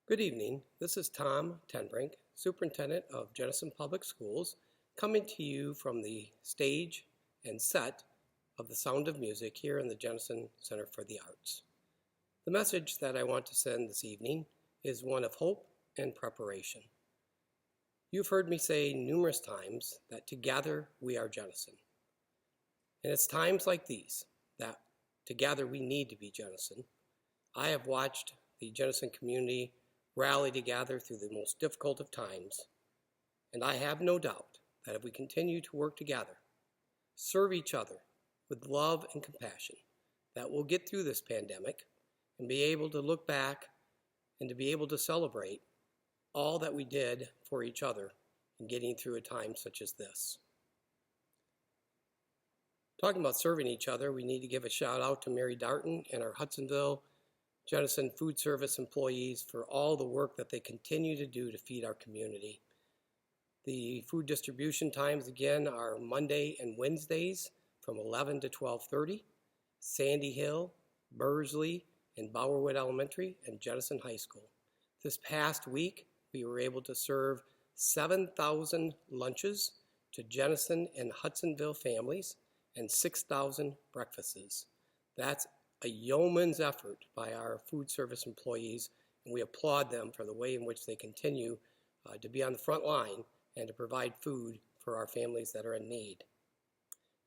Good evening. This is Tom TenBrink, Superintendent of Jenison Public Schools, coming to you from the stage and set of The Sound of Music here in the Jenison Center for the Arts. The message that I want to send this evening is one of hope and preparation. You've heard me say numerous times that together we are Jenison. And it's times like these that together we need to be Jenison. I have watched the Jenison community rally together through the most difficult of times, and I have no doubt that if we continue to work together, serve each other with love and compassion, that we'll get through this pandemic and be able to look back and to be able to celebrate all that we did for each other in getting through a time such as this. Talking about serving each other, we need to give a shout out to Mary Darton and our Hudsonville Jenison food service employees for all the work that they continue to do to feed our community. The food distribution times again are Monday and Wednesdays from 11 to 12:30, Sandy Hill, Bursley, and Bowerwood Elementary and Jenison High School. This past week, we were able to serve 7,000 lunches to Jenison and Hudsonville families and 6,000 breakfasts. That's a yeoman's effort by our food service employees, and we applaud them for the way in which they continue to be on the front line and to provide food for our families that are in need.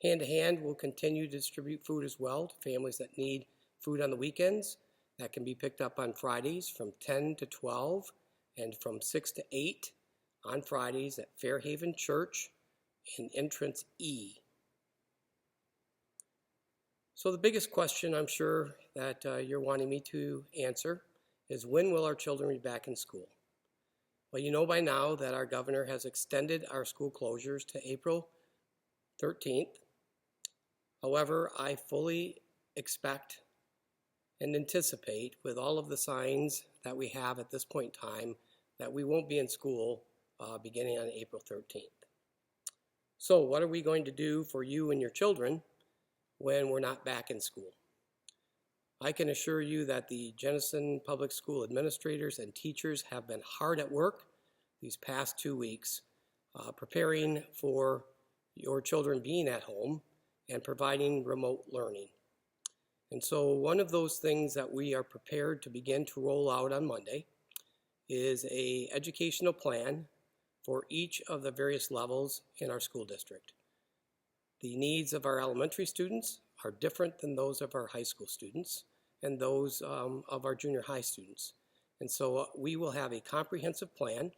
Hand to hand, we'll continue to distribute food as well to families that need food on the weekends. That can be picked up on Fridays from 10 to 12 and from 6 to 8 on Fridays at Fairhaven Church in entrance E. So the biggest question I'm sure that you're wanting me to answer is, when will our children be back in school? Well, you know by now that our governor has extended our school closures to April 13th. However, I fully expect and anticipate, with all of the signs that we have at this point in time, that we won't be in school beginning on April 13th. So what are we going to do for you and your children when we're not back in school? I can assure you that the Jenison Public School administrators and teachers have been hard at work these past 2 weeks preparing for your children being at home and providing remote learning. And so one of those things that we are prepared to begin to roll out on Monday is an educational plan for each of the various levels in our school district. The needs of our elementary students are different than those of our high school students and those of our junior high students. And so we will have a comprehensive plan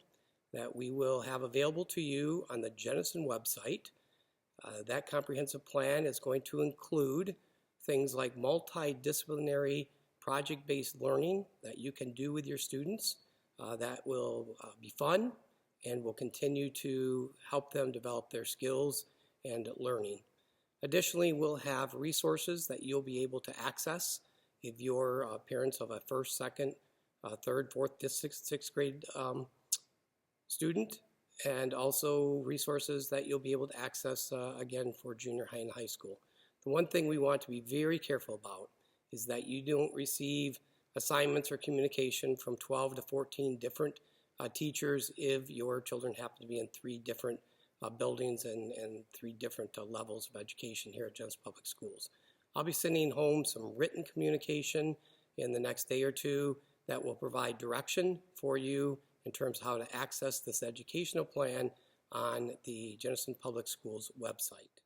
that we will have available to you on the Jenison website. That comprehensive plan is going to include things like multidisciplinary project-based learning that you can do with your students. That will be fun and will continue to help them develop their skills and learning. Additionally, we'll have resources that you'll be able to access if you're parents of a first, second, third, fourth, sixth grade student, and also resources that you'll be able to access again for junior high and high school. The one thing we want to be very careful about is that you don't receive assignments or communication from 12 to 14 different teachers if your children happen to be in 3 different buildings and 3 different levels of education here at Jenison Public Schools. I'll be sending home some written communication in the next day or two that will provide direction for you in terms of how to access this educational plan on the Jenison Public Schools website.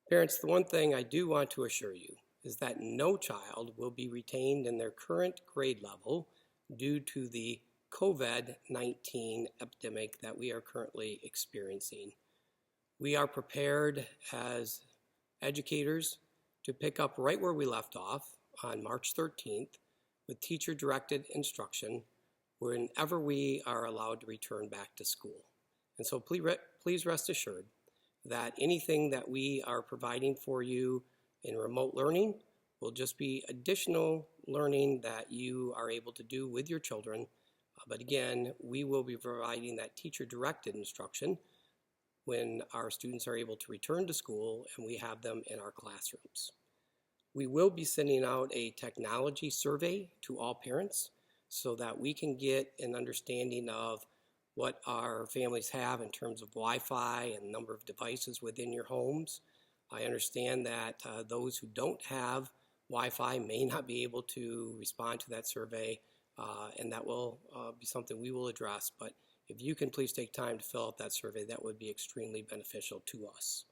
Parents, the one thing I do want to assure you is that no child will be retained in their current grade level due to the COVID-19 epidemic that we are currently experiencing. We are prepared as educators to pick up right where we left off on March 13th with teacher-directed instruction whenever we are allowed to return back to school. And so please rest assured that anything that we are providing for you in remote learning will just be additional learning that you are able to do with your children. But again, we will be providing that teacher-directed instruction when our students are able to return to school and we have them in our classrooms. We will be sending out a technology survey to all parents so that we can get an understanding of what our families have in terms of Wi-Fi and number of devices within your homes. I understand that those who don't have Wi-Fi may not be able to respond to that survey, and that will be something we will address. But if you can please take time to fill out that survey, that would be extremely beneficial to us.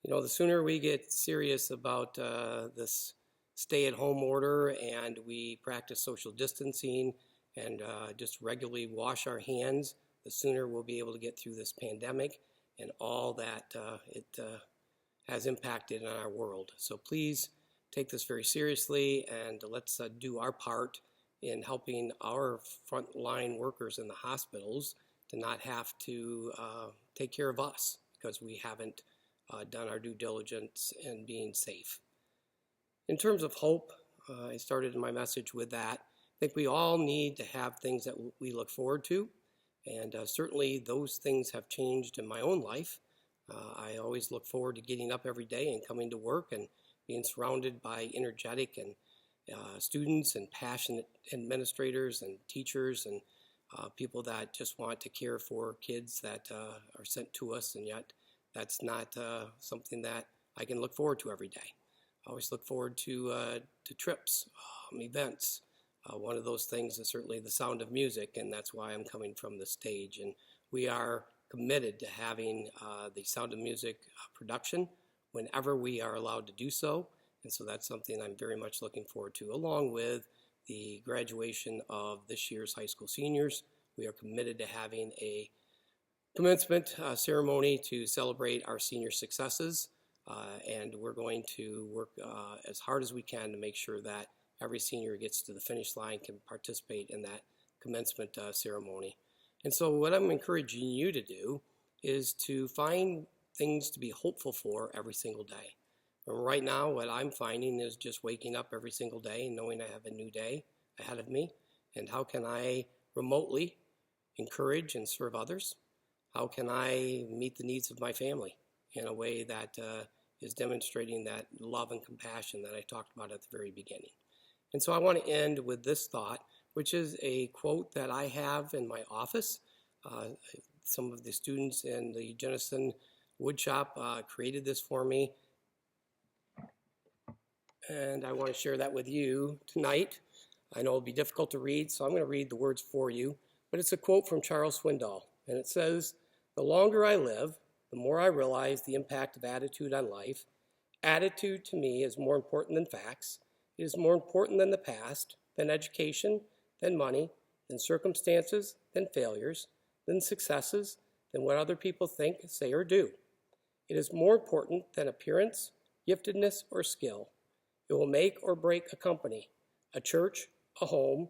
You know, the sooner we get serious about this stay-at-home order and we practice social distancing and just regularly wash our hands, the sooner we'll be able to get through this pandemic and all that it has impacted on our world. So please take this very seriously, and let's do our part in helping our frontline workers in the hospitals to not have to take care of us because we haven't done our due diligence in being safe. In terms of hope, I started my message with that. I think we all need to have things that we look forward to, and certainly those things have changed in my own life. I always look forward to getting up every day and coming to work and being surrounded by energetic and students and passionate administrators and teachers and people that just want to care for kids that are sent to us, and yet that's not something that I can look forward to every day. I always look forward to trips, events. One of those things is certainly the sound of music, and that's why I'm coming from the stage. And we are committed to having the Sound of Music production whenever we are allowed to do so. And so that's something I'm very much looking forward to, along with the graduation of this year's high school seniors. We are committed to having a commencement ceremony to celebrate our senior successes, and we're going to work as hard as we can to make sure that every senior gets to the finish line, can participate in that commencement ceremony. And so what I'm encouraging you to do is to find things to be hopeful for every single day. And right now, what I'm finding is just waking up every single day and knowing I have a new day ahead of me, and how can I remotely encourage and serve others? How can I meet the needs of my family in a way that is demonstrating that love and compassion that I talked about at the very beginning? And so I want to end with this thought, which is a quote that I have in my office. Some of the students in the Jennison woodshop created this for me, and I want to share that with you tonight. I know it'll be difficult to read, so I'm going to read the words for you, but it's a quote from Charles Swindoll, and it says, "The longer I live, the more I realize the impact of attitude on life. Attitude to me is more important than facts. It is more important than the past, than education, than money, than circumstances, than failures, than successes, than what other people think, say, or do. It is more important than appearance, giftedness, or skill. It will make or break a company, a church, a home.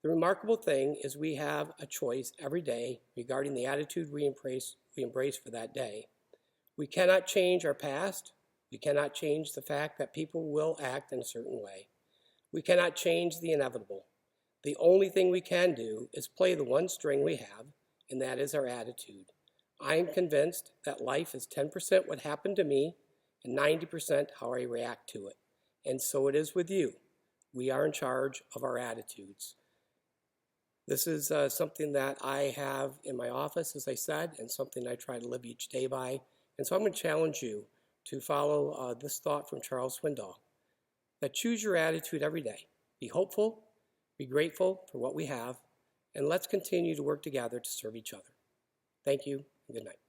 The remarkable thing is we have a choice every day regarding the attitude we embrace for that day. We cannot change our past. We cannot change the fact that people will act in a certain way. We cannot change the inevitable. The only thing we can do is play the one string we have, and that is our attitude. I am convinced that life is 10% what happened to me and 90% how I react to it. And so it is with you. We are in charge of our attitudes." This is something that I have in my office, as I said, and something I try to live each day by. And so I'm going to challenge you to follow this thought from Charles Swindoll, that choose your attitude every day. Be hopeful, be grateful for what we have, and let's continue to work together to serve each other. Thank you, and good night.